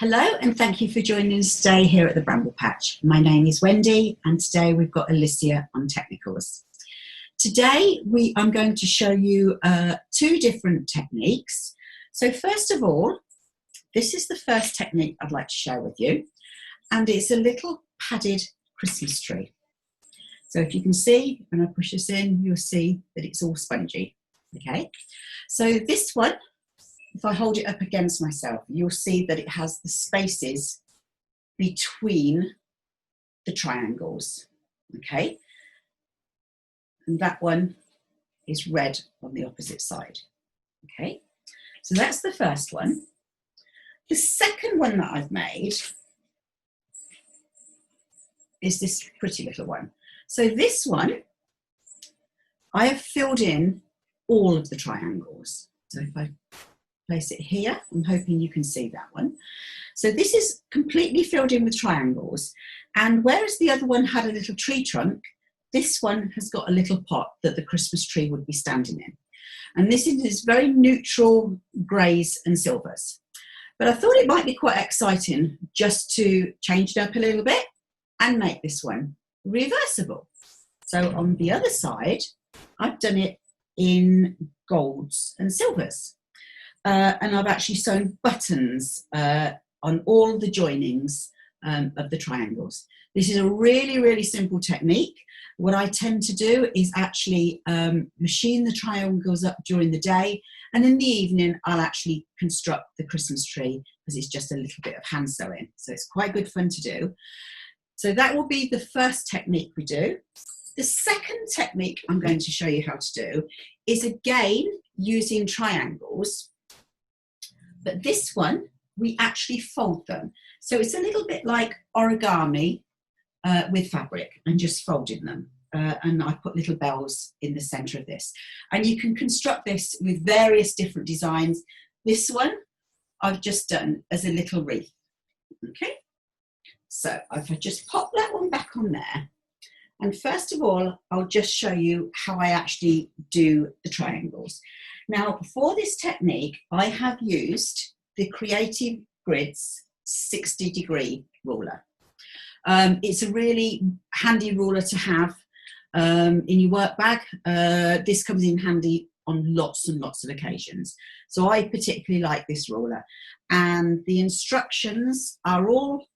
Hello and thank you for joining us today here at the Bramble Patch. My name is Wendy and today we've got Alicia on technicals. Today I'm going to show you two different techniques. So first of all, this is the first technique I'd like to share with you, and it's a little padded Christmas tree. So if you can see, when I push this in, you'll see that it's all spongy. Okay, so this one, if I hold it up against myself, you'll see that it has the spaces between the triangles, okay? And that one is red on the opposite side, okay? So that's the first one. The second one that I've made is this pretty little one. So this one, I have filled in all of the triangles. So if I place it here, I'm hoping you can see that one. So this is completely filled in with triangles, and whereas the other one had a little tree trunk, this one has got a little pot that the Christmas tree would be standing in. And this is very neutral greys and silvers. But I thought it might be quite exciting just to change it up a little bit and make this one reversible. So on the other side, I've done it in golds and silvers. And I've actually sewn buttons on all the joinings of the triangles. This is a really, really simple technique. What I tend to do is actually machine the triangles up during the day, and in the evening I'll actually construct the Christmas tree, because it's just a little bit of hand sewing. So it's quite good fun to do. So that will be the first technique we do. The second technique I'm going to show you how to do is again using triangles. But this one, we actually fold them. So it's a little bit like origami with fabric and just folding them. And I put little bells in the center of this. And you can construct this with various different designs. This one, I've just done as a little wreath. Okay. So if I just pop that one back on there. And first of all, I'll just show you how I actually do the triangles. Now, for this technique, I have used the Creative Grids 60-degree ruler. It's a really handy ruler to have in your work bag. This comes in handy on lots and lots of occasions. So I particularly like this ruler. And the instructions are all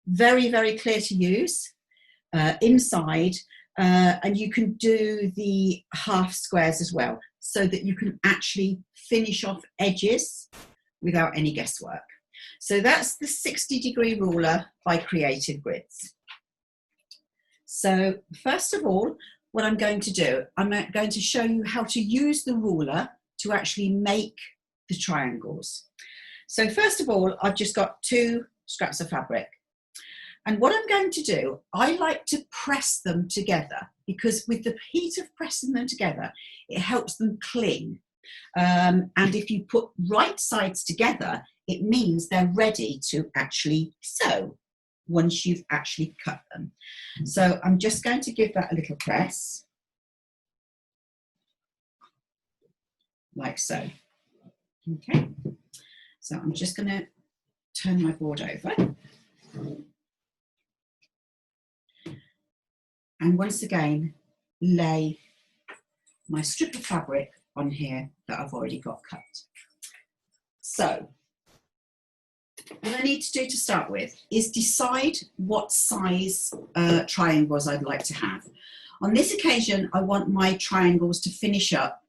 very, very clear to use inside. And you can do the half squares as well, so that you can actually finish off edges without any guesswork. So that's the 60-degree ruler by Creative Grids. So first of all, what I'm going to do, I'm going to show you how to use the ruler to actually make the triangles. So first of all, I've just got 2 scraps of fabric. And what I'm going to do, I like to press them together, because with the heat of pressing them together, it helps them cling. And if you put right sides together, it means they're ready to actually sew once you've actually cut them. So I'm just going to give that a little press, like so. Okay, so I'm just going to turn my board over. And once again, lay my strip of fabric on here that I've already got cut. So what I need to do to start with is decide what size triangles I'd like to have. On this occasion, I want my triangles to finish up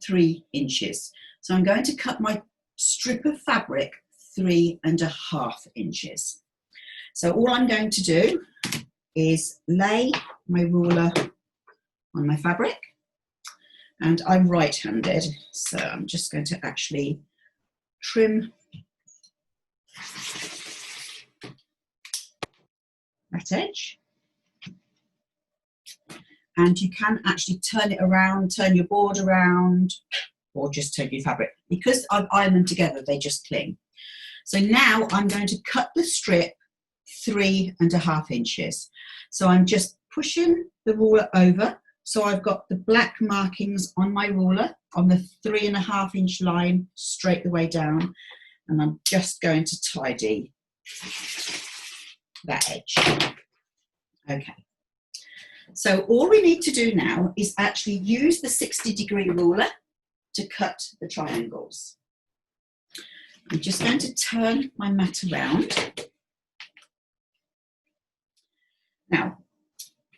3 inches. So I'm going to cut my strip of fabric 3.5 inches. So all I'm going to do is lay my ruler on my fabric, and I'm right-handed, so I'm just going to actually trim that edge. And you can actually turn it around, turn your board around, or just turn your fabric. Because I've ironed them together, they just cling. So now I'm going to cut the strip 3.5 inches. So I'm just pushing the ruler over. So I've got the black markings on my ruler on the 3.5 inch line straight the way down. and I'm just going to tidy that edge. Okay, so all we need to do now is actually use the 60-degree ruler to cut the triangles. I'm just going to turn my mat around. Now,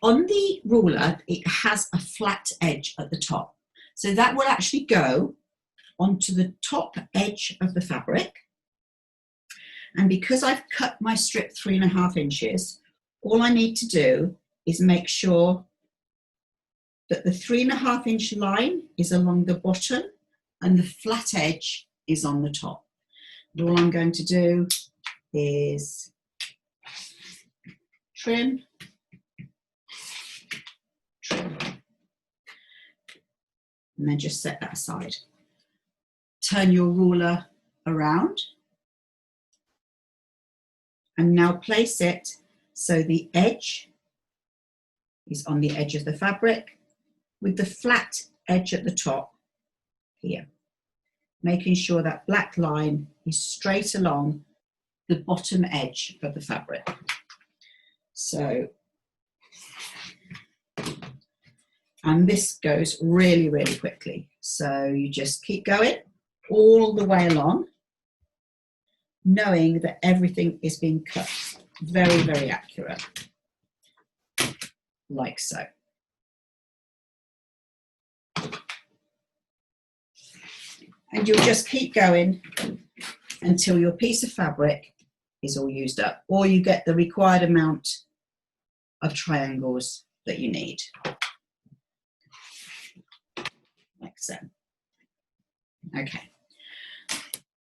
on the ruler, it has a flat edge at the top. So that will actually go onto the top edge of the fabric. And because I've cut my strip 3.5 inches, all I need to do is make sure that the 3.5 inch line is along the bottom and the flat edge is on the top. And all I'm going to do is trim, and then just set that aside. Turn your ruler around and now place it so the edge is on the edge of the fabric with the flat edge at the top here, making sure that black line is straight along the bottom edge of the fabric. So, and this goes really, really quickly. So you just keep going all the way along, knowing that everything is being cut very, very accurate, like so. And you'll just keep going until your piece of fabric is all used up, or you get the required amount of triangles that you need, like so. Okay.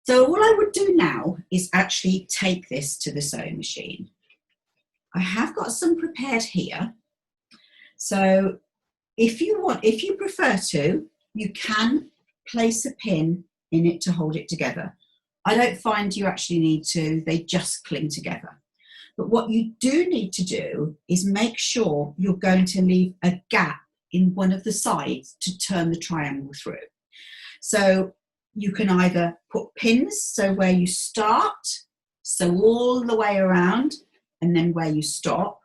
So what I would do now is actually take this to the sewing machine. I have got some prepared here. So if you prefer to, you can place a pin in it to hold it together. I don't find you actually need to, they just cling together. But what you do need to do is make sure you're going to leave a gap in one of the sides to turn the triangle through. So you can either put pins, so where you start, sew all the way around, and then where you stop,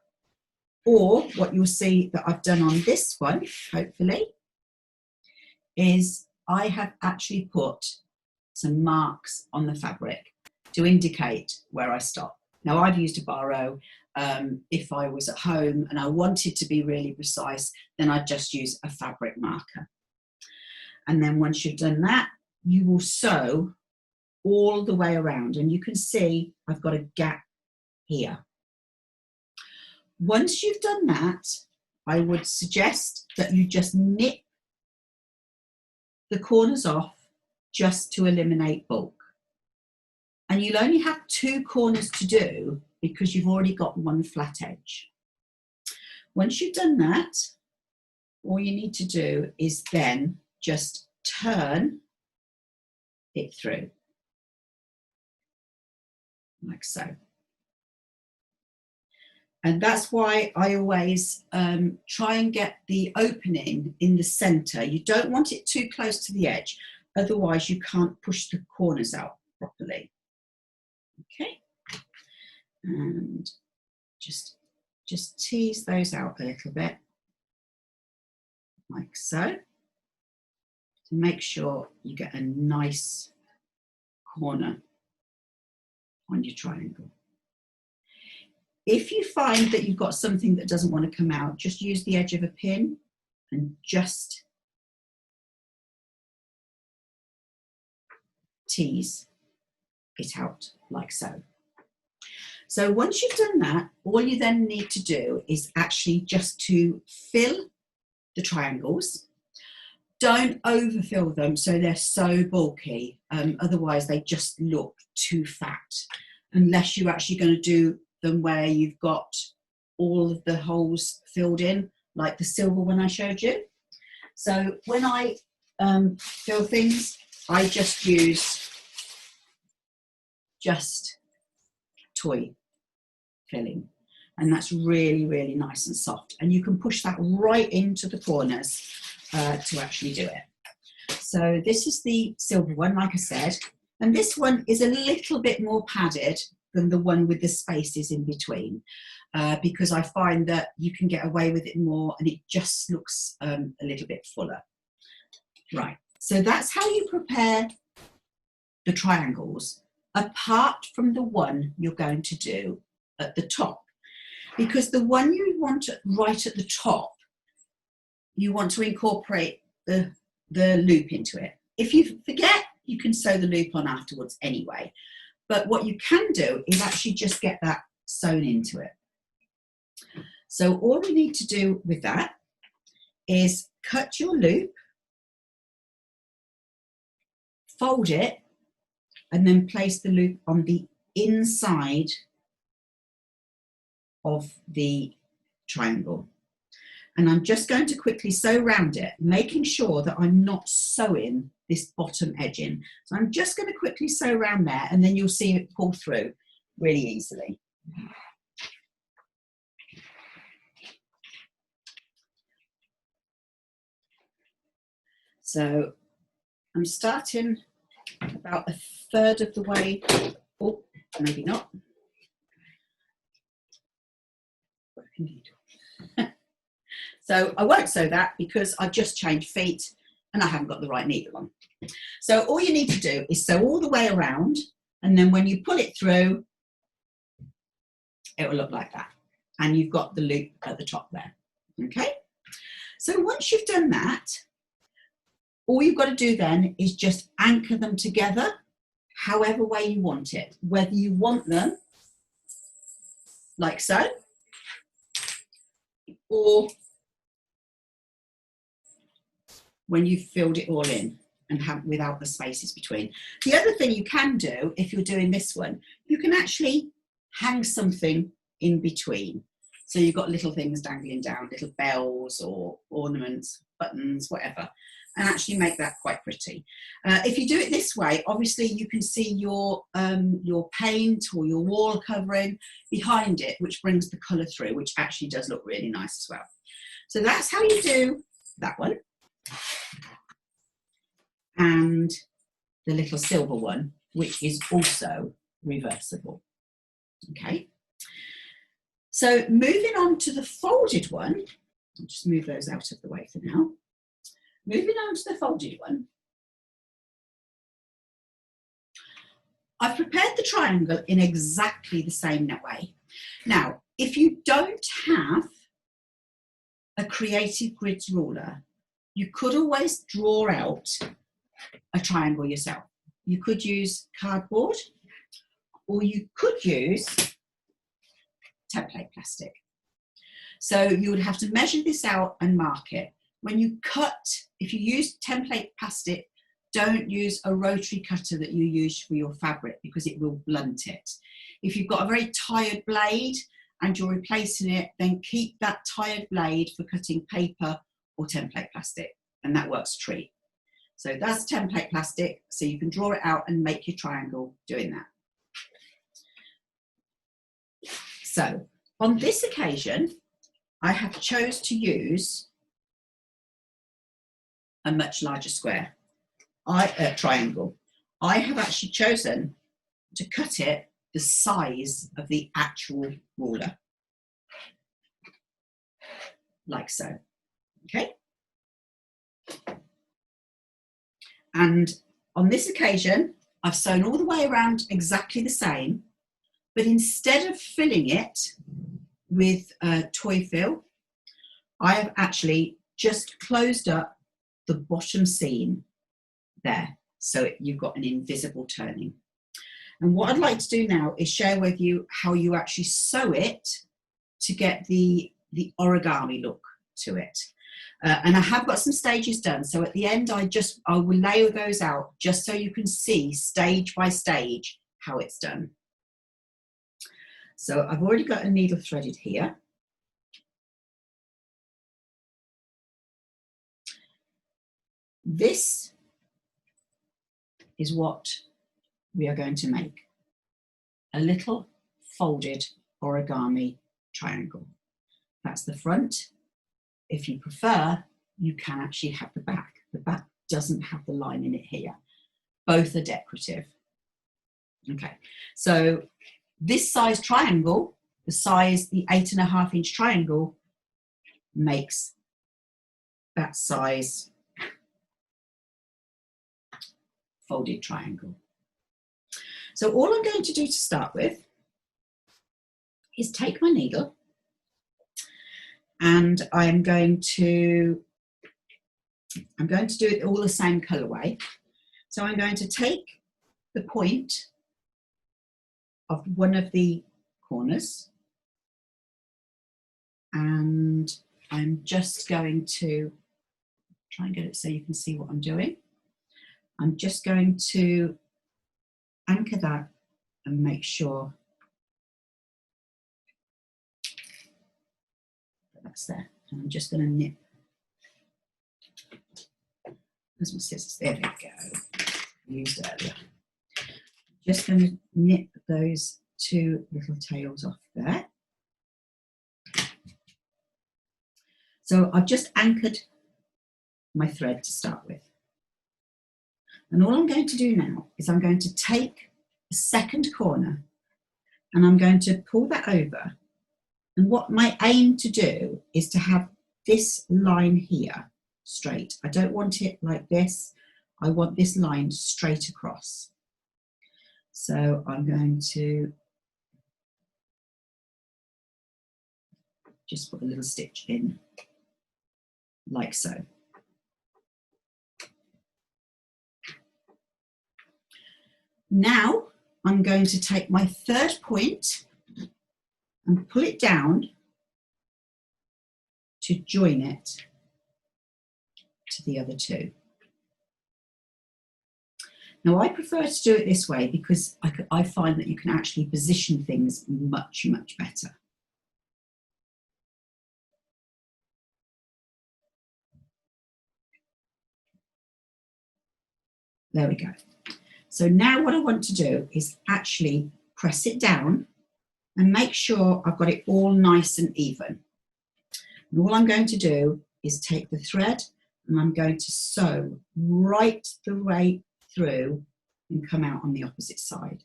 or what you'll see that I've done on this one, hopefully, is I have actually put some marks on the fabric to indicate where I stop. Now, I've used a baro. If I was at home and I wanted to be really precise, then I'd just use a fabric marker. And then once you've done that, you will sew all the way around, and you can see I've got a gap here. Once you've done that, I would suggest that you just nip the corners off just to eliminate bulk. And you'll only have 2 corners to do because you've already got one flat edge. Once you've done that, all you need to do is then just turn it through, like so. And that's why I always try and get the opening in the center. You don't want it too close to the edge, otherwise you can't push the corners out properly. Okay, and just tease those out a little bit, like so, to make sure you get a nice corner on your triangle. If you find that you've got something that doesn't want to come out, just use the edge of a pin and just tease it out like so. So once you've done that, all you then need to do is actually just to fill the triangles. Don't overfill them so they're so bulky, otherwise they just look too fat, unless you're actually going to do them where you've got all of the holes filled in, like the silver one I showed you. So when I fill things, I just use toy filling, and that's really, really nice and soft, and you can push that right into the corners to actually do it. So this is the silver one, like I said. And this one is a little bit more padded than the one with the spaces in between, because I find that you can get away with it more and it just looks a little bit fuller. Right, so that's how you prepare the triangles, apart from the one you're going to do at the top. Because the one you want right at the top, you want to incorporate the loop into it. If you forget, you can sew the loop on afterwards anyway. But what you can do is actually just get that sewn into it. So all we need to do with that is cut your loop, fold it, and then place the loop on the inside of the triangle. And I'm just going to quickly sew around it, making sure that I'm not sewing this bottom edge in. So I'm just going to quickly sew around there, and then you'll see it pull through really easily. So I'm starting about a third of the way. Oh, maybe not. So I won't sew that because I've just changed feet and I haven't got the right needle on. So all you need to do is sew all the way around, and then when you pull it through, it will look like that. And you've got the loop at the top there, okay? So once you've done that, all you've got to do then is just anchor them together however way you want it, whether you want them like so, or when you've filled it all in and have without the spaces between. The other thing you can do, if you're doing this one, you can actually hang something in between. So you've got little things dangling down, little bells or ornaments, buttons, whatever, and actually make that quite pretty. If you do it this way, obviously you can see your paint or your wall covering behind it, which brings the colour through, which actually does look really nice as well. So that's how you do that one. And the little silver one, which is also reversible. Okay. So moving on to the folded one, I'll just move those out of the way for now. Moving on to the folded one, I've prepared the triangle in exactly the same way. Now, if you don't have a creative grids ruler, you could always draw out a triangle yourself. You could use cardboard, or you could use template plastic. So you would have to measure this out and mark it. When you cut, if you use template plastic, don't use a rotary cutter that you use for your fabric because it will blunt it. If you've got a very tired blade and you're replacing it, then keep that tired blade for cutting paper or template plastic, and that works a treat. So that's template plastic, so you can draw it out and make your triangle doing that. So on this occasion, I have chose to use a much larger square, triangle. I have actually chosen to cut it the size of the actual ruler, like so, okay? And on this occasion, I've sewn all the way around exactly the same, but instead of filling it with toy fill, I have actually just closed up the bottom seam there, so you've got an invisible turning. And what I'd like to do now is share with you how you actually sew it to get the origami look to it. And I have got some stages done, so at the end I will layer those out just so you can see stage by stage how it's done. So I've already got a needle threaded here. This is what we are going to make. A little folded origami triangle. That's the front. If you prefer, you can actually have the back. The back doesn't have the line in it here. Both are decorative. Okay, so this size triangle, the 8.5 inch triangle, makes that size folded triangle. So all I'm going to do to start with is take my needle, and I'm going to do it all the same colourway. So I'm going to take the point of one of the corners, and I'm just going to try and get it so you can see what I'm doing. I'm just going to anchor that and make sure that that's there. And I'm just going to nip. There's my scissors. There we go. Used earlier. Just going to nip those two little tails off there. So I've just anchored my thread to start with. And all I'm going to do now is I'm going to take the second corner and I'm going to pull that over. And what my aim to do is to have this line here straight. I don't want it like this. I want this line straight across. So I'm going to just put a little stitch in like so. Now I'm going to take my third point and pull it down to join it to the other two. Now I prefer to do it this way because I find that you can actually position things much, much better. There we go. So now what I want to do is actually press it down and make sure I've got it all nice and even. And all I'm going to do is take the thread and I'm going to sew right the way through and come out on the opposite side.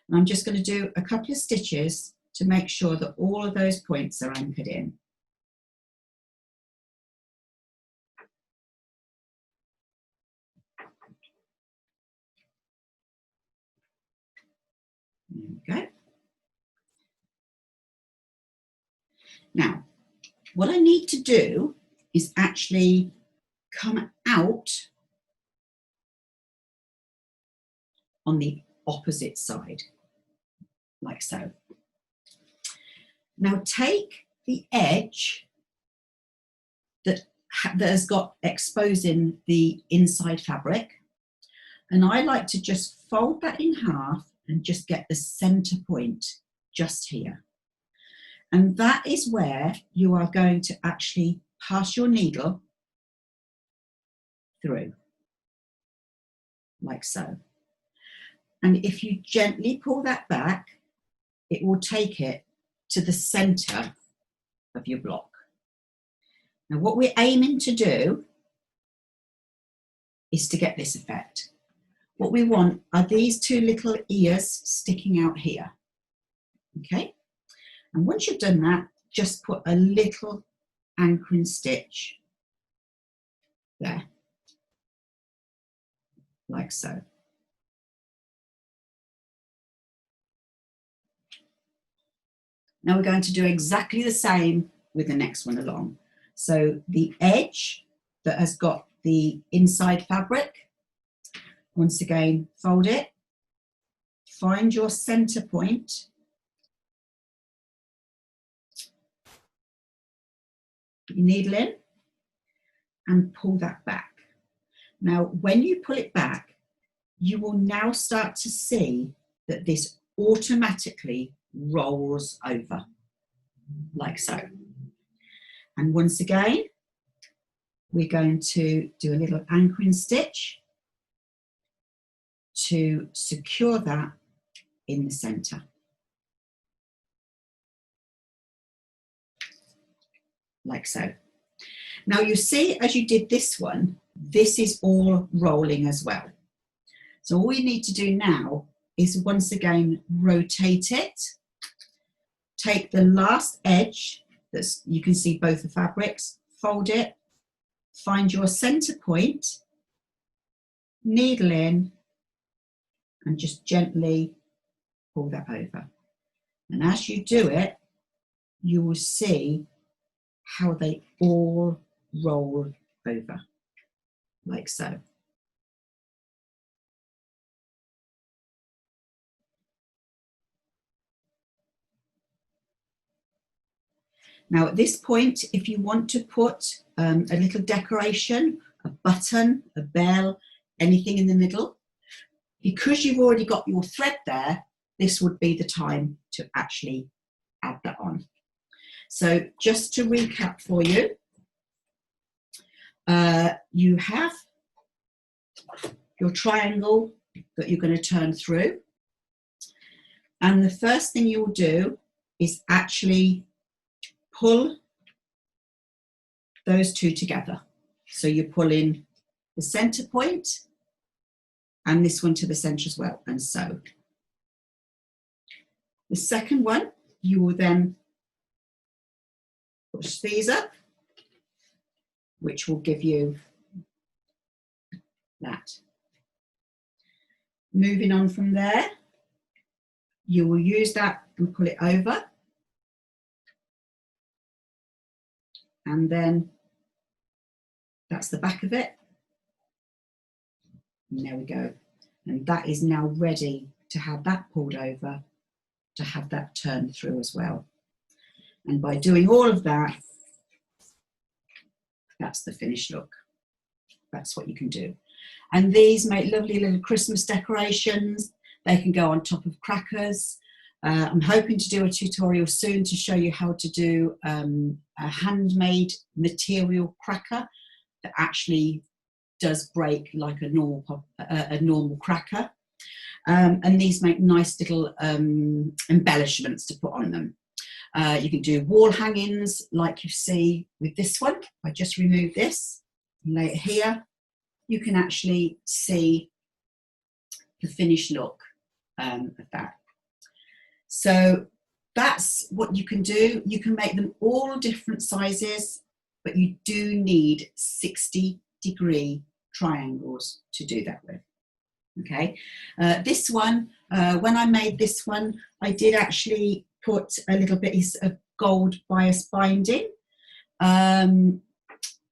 And I'm just going to do a couple of stitches to make sure that all of those points are anchored in. There we go. Now, what I need to do is actually come out on the opposite side, like so. Now take the edge that has got exposing the inside fabric, and I like to just fold that in half and just get the center point just here. And that is where you are going to actually pass your needle through, like so. And if you gently pull that back, it will take it to the center of your block. Now what we're aiming to do is to get this effect. What we want are these two little ears sticking out here, okay? And once you've done that, just put a little anchoring stitch there, like so. Now we're going to do exactly the same with the next one along. So the edge that has got the inside fabric, once again, fold it, find your center point, put your needle in and pull that back. Now, when you pull it back, you will now start to see that this automatically rolls over, like so. And once again, we're going to do a little anchoring stitch to secure that in the center. Like so. Now you see, as you did this one, this is all rolling as well. So all you need to do now is once again rotate it. Take the last edge, that's, you can see both the fabrics, fold it, find your center point, needle in, and just gently pull that over. And as you do it, you will see how they all roll over, like so. Now at this point, if you want to put a little decoration, a button, a bell, anything in the middle, because you've already got your thread there, this would be the time to actually add that on. So just to recap for you, you have your triangle that you're going to turn through. And the first thing you'll do is actually pull those two together. So you pull in the center point and this one to the center as well, and so. The second one, you will then push these up, which will give you that. Moving on from there, you will use that and pull it over. And then that's the back of it. And there we go. And that is now ready to have that pulled over, to have that turned through as well. And by doing all of that, that's the finished look. That's what you can do. And these make lovely little Christmas decorations. They can go on top of crackers. I'm hoping to do a tutorial soon to show you how to do a handmade material cracker that actually does break like a normal cracker. And these make nice little embellishments to put on them. You can do wall hangings like you see with this one. I just remove this and lay it here. You can actually see the finished look of that. So that's what you can do. You can make them all different sizes, but you do need 60-degree triangles to do that with. Okay, this one, when I made this one, I did actually put a little bit of gold bias binding on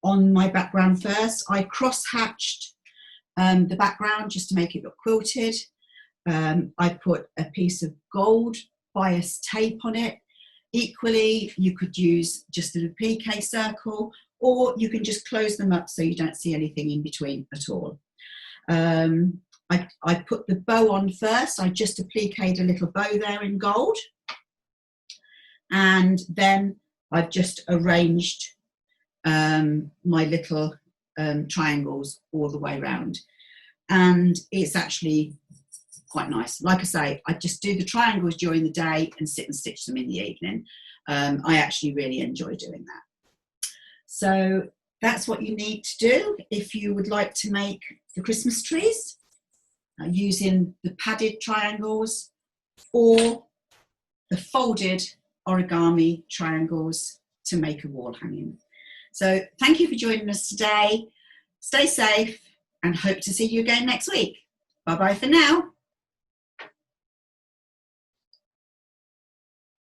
my background first. I cross-hatched the background just to make it look quilted. I put a piece of gold bias tape on it. Equally, you could use just a applique circle, or you can just close them up so you don't see anything in between at all. I put the bow on first. I just appliqued a little bow there in gold. And then I've just arranged my little triangles all the way around. And it's actually quite nice. Like I say, I just do the triangles during the day and sit and stitch them in the evening. I actually really enjoy doing that. So that's what you need to do if you would like to make the Christmas trees using the padded triangles or the folded origami triangles to make a wall hanging. So thank you for joining us today. Stay safe and hope to see you again next week. Bye bye for now.